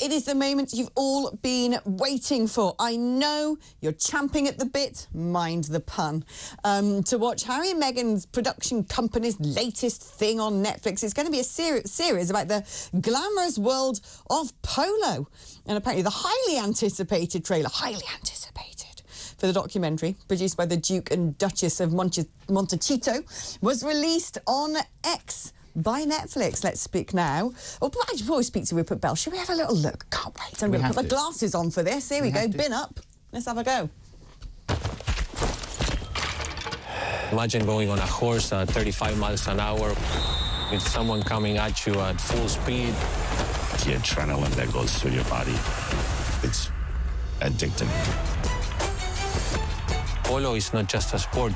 It is the moment you've all been waiting for. I know you're champing at the bit, mind the pun, to watch Harry and Meghan's production company's latest thing on Netflix. It's going to be a series about the glamorous world of polo. And apparently the highly anticipated trailer, for the documentary, produced by the Duke and Duchess of Montecito, was released on X by Netflix. Let's speak now. Oh, before we speak to Rupert Bell, should we have a little look? Can't wait. I'm going to put the glasses on for this. Here we go. Bin up. Let's have a go. Imagine going on a horse at 35 miles an hour with someone coming at you at full speed. The adrenaline that goes through your body, it's addicting. Polo is not just a sport.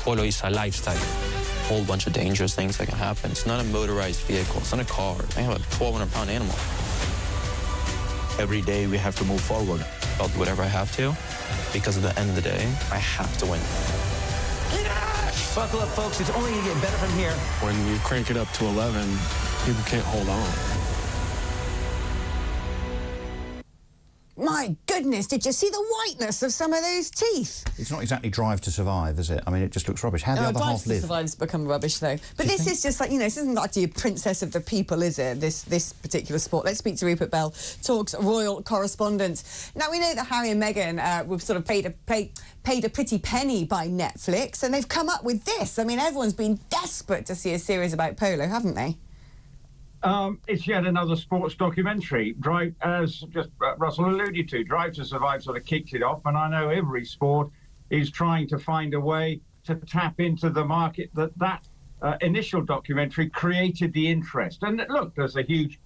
Polo is a lifestyle. A whole bunch of dangerous things that can happen. It's not a motorized vehicle. It's not a car. I have a 1,200-pound animal. Every day we have to move forward. I'll do whatever I have to, because at the end of the day, I have to win. Buckle up, folks. It's only going to get better from here. When you crank it up to 11, people can't hold on. My goodness, did you see the whiteness of some of those teeth? It's not exactly Drive to Survive, is it? I mean, it just looks rubbish. How the other half live? Drive to Survive's become rubbish, though. But this is just like, you know, this isn't like the princess of the people, is it, this particular sport? Let's speak to Rupert Bell, Talk's royal correspondent. Now, we know that Harry and Meghan were sort of paid a pretty penny by Netflix, and they've come up with this. I mean, everyone's been desperate to see a series about polo, haven't they? It's yet another sports documentary. Drive, as just Russell alluded to, Drive to Survive sort of kicked it off, and I know every sport is trying to find a way to tap into the market that initial documentary created the interest. And look, there's a huge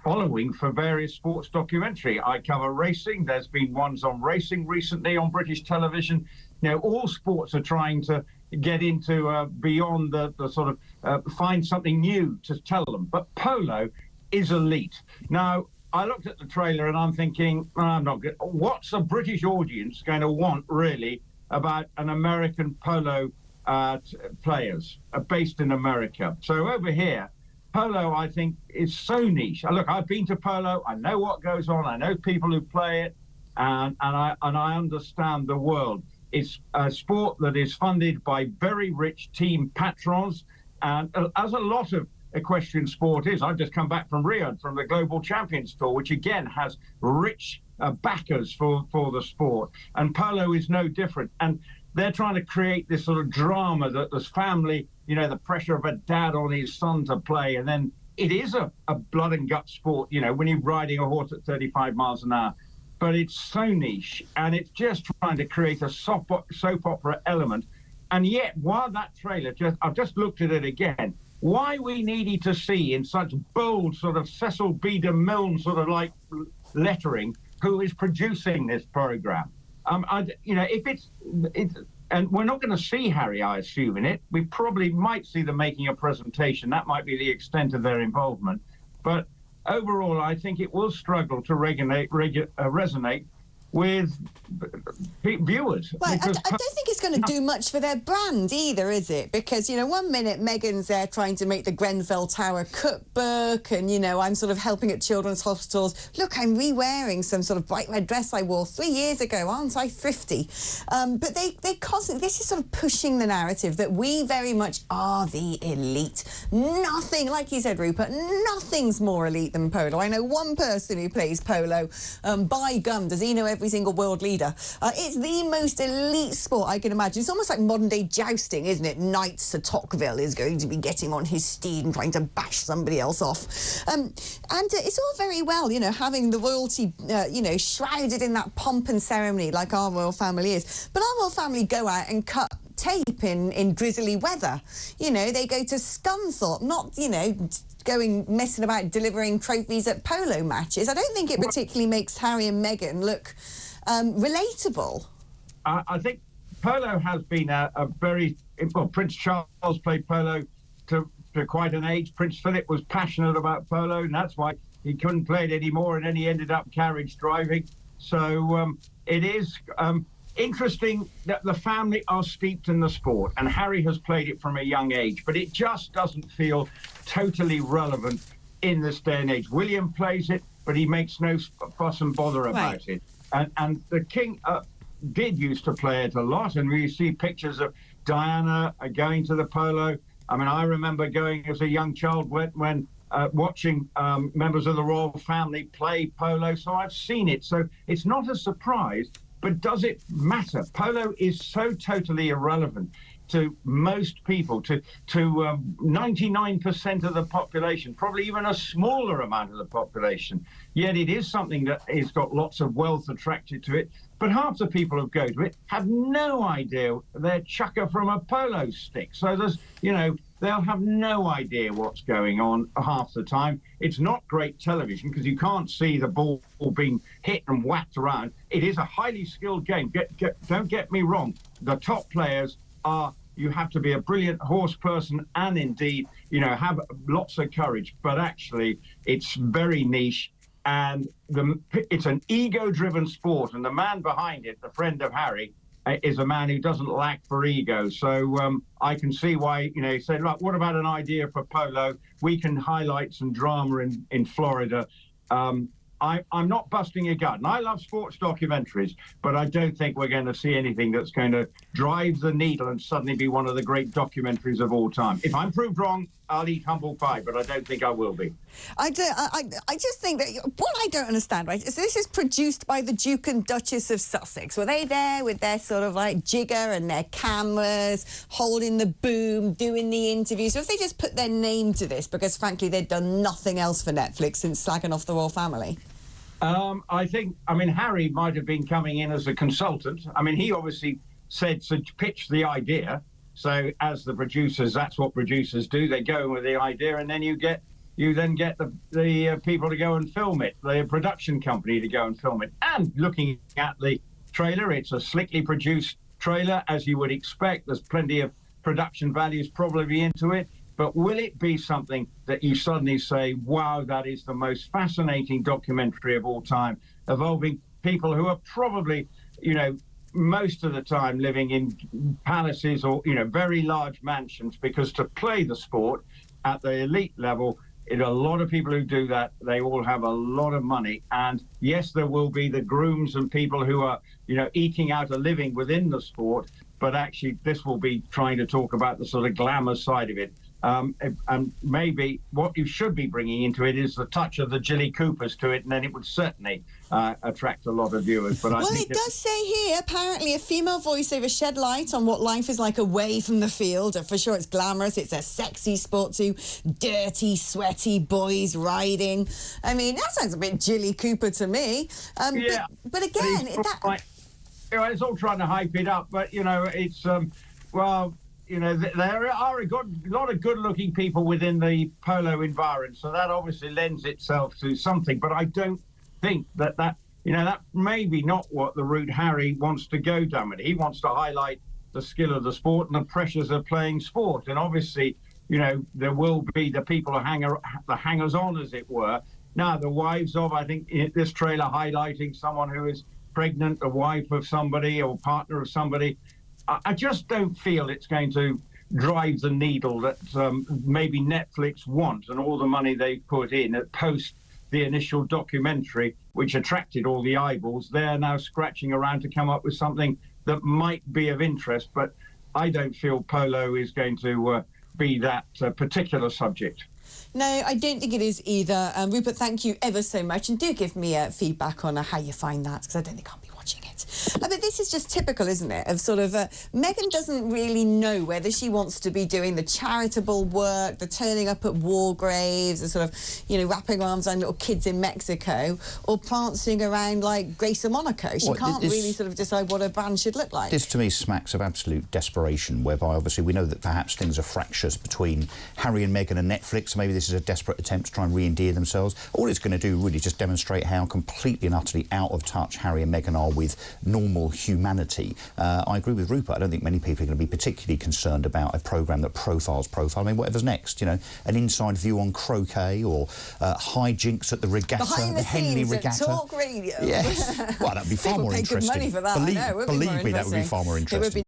following for various sports documentary. I cover racing. There's been ones on racing recently on British television. You know, all sports are trying to get into beyond the sort of find something new to tell them. But polo is elite. Now, I looked at the trailer and I'm thinking, I'm not good. What's a British audience going to want really about an American polo players based in America? So over here, polo, I think, is so niche. Look, I've been to polo. I know what goes on. I know people who play it, and I understand the world. It's a sport that is funded by very rich team patrons, and as a lot of equestrian sport is. I've just come back from Rio, from the Global Champions Tour, which again has rich backers for the sport, and polo is no different. And they're trying to create this sort of drama that this family, you know, the pressure of a dad on his son to play, and then it is a blood and gut sport, you know, when you're riding a horse at 35 miles an hour. But it's so niche, and it's just trying to create a soap opera element. And yet, while that trailer, I've just looked at it again, why we needed to see in such bold sort of Cecil B. DeMille sort of like lettering who is producing this program. You know, if it's and we're not going to see Harry, I assume, in it. We probably might see them making a presentation. That might be the extent of their involvement. But overall, I think it will struggle to resonate with viewers. Well, I don't think it's going to do much for their brand either, is it? Because, you know, one minute Meghan's there trying to make the Grenfell Tower cookbook, and, you know, I'm sort of helping at children's hospitals. Look, I'm re-wearing some sort of bright red dress I wore 3 years ago. Aren't I thrifty? But they constantly, this is sort of pushing the narrative that we very much are the elite. Nothing, like you said, Rupert, nothing's more elite than polo. I know one person who plays polo. By gum, does he know every single world leader? It's the most elite sport I can imagine. It's almost like modern-day jousting, isn't it? Knight Sir Tocqueville is going to be getting on his steed and trying to bash somebody else off. And it's all very well, you know, having the royalty, you know, shrouded in that pomp and ceremony like our royal family is. But our royal family go out and cut tape in drizzly weather. You know, they go to Scunthorpe, not, you know, messing about delivering trophies at polo matches. I don't think it particularly makes Harry and Meghan look relatable. I think polo has been a very... Well, Prince Charles played polo to quite an age. Prince Philip was passionate about polo, and that's why he couldn't play it anymore, and then he ended up carriage driving. So it is interesting that the family are steeped in the sport, and Harry has played it from a young age, but it just doesn't feel totally relevant in this day and age. William plays it, but he makes no fuss and bother about it. And the king did used to play it a lot, and we see pictures of Diana going to the polo. I mean, I remember going as a young child when watching members of the royal family play polo, so I've seen it. So it's not a surprise, but does it matter? Polo is so totally irrelevant to most people, to 99% of the population, probably even a smaller amount of the population. Yet it is something that has got lots of wealth attracted to it. But half the people who go to it have no idea they're chucker from a polo stick. So there's, you know, they'll have no idea what's going on half the time. It's not great television because you can't see the ball being hit and whacked around. It is a highly skilled game. Don't get me wrong. The top players are, you have to be a brilliant horse person and indeed, you know, have lots of courage. But actually, it's very niche. And it's an ego-driven sport, and the man behind it, the friend of Harry, is a man who doesn't lack for ego. So I can see why, you know, he said, look, what about an idea for polo? We can highlight some drama in Florida. I'm not busting a gut, and I love sports documentaries, but I don't think we're going to see anything that's going to drive the needle and suddenly be one of the great documentaries of all time. If I'm proved wrong, I'll eat humble pie, but I don't think I will be. I just think that what I don't understand, right, is this is produced by the Duke and Duchess of Sussex. Were they there with their sort of like jigger and their cameras, holding the boom, doing the interviews? Or if they just put their name to this because, frankly, they'd done nothing else for Netflix since slagging off the royal family? I think, I mean, Harry might have been coming in as a consultant. I mean, he obviously said to pitch the idea. So as the producers, that's what producers do. They go in with the idea, and then you then get the people to go and film it, the production company to go and film it. And looking at the trailer, it's a slickly produced trailer, as you would expect. There's plenty of production values probably into it. But will it be something that you suddenly say, wow, that is the most fascinating documentary of all time, involving people who are probably, you know, most of the time living in palaces or, you know, very large mansions, because to play the sport at the elite level, a lot of people who do that, they all have a lot of money. And yes, there will be the grooms and people who are, you know, eking out a living within the sport. But actually, this will be trying to talk about the sort of glamour side of it. And maybe what you should be bringing into it is the touch of the Jilly Coopers to it, and then it would certainly attract a lot of viewers. But well, it does say here, apparently, a female voiceover shed light on what life is like away from the field. For sure, it's glamorous. It's a sexy sport too. Dirty, sweaty boys riding. I mean, that sounds a bit Jilly Cooper to me. Yeah, but again, you know, it's all trying to hype it up. But you know, it's well. You know, there are a lot of good-looking people within the polo environment, so that obviously lends itself to something. But I don't think that you know, that may be not what the route Harry wants to go down. He wants to highlight the skill of the sport and the pressures of playing sport. And obviously, you know, there will be the people who the hangers-on, as it were. Now, the wives of, I think, this trailer highlighting someone who is pregnant, a wife of somebody or partner of somebody. I just don't feel it's going to drive the needle that maybe Netflix want, and all the money they put in at post the initial documentary, which attracted all the eyeballs. They're now scratching around to come up with something that might be of interest, but I don't feel polo is going to be that particular subject. No, I don't think it is either. Rupert, thank you ever so much, and do give me feedback on how you find that, because I don't think I'll be watching it. But this is just typical, isn't it, of sort of Meghan doesn't really know whether she wants to be doing the charitable work, the turning up at war graves, the sort of, you know, wrapping arms around little kids in Mexico, or prancing around like Grace of Monaco. She can't really sort of decide what her brand should look like. This, to me, smacks of absolute desperation, whereby obviously we know that perhaps things are fractious between Harry and Meghan and Netflix. Maybe this is a desperate attempt to try and re-endear themselves. All it's going to do really is just demonstrate how completely and utterly out of touch Harry and Meghan are with normal humanity. I agree with Rupert. I don't think many people are going to be particularly concerned about a programme that profiles profile. I mean, whatever's next, you know, an inside view on croquet or hijinks at the regatta, the Henley regatta. Talk radio. Yes. Well, that'd be far more interesting. People pay good money for that. Believe me, that would be far more interesting.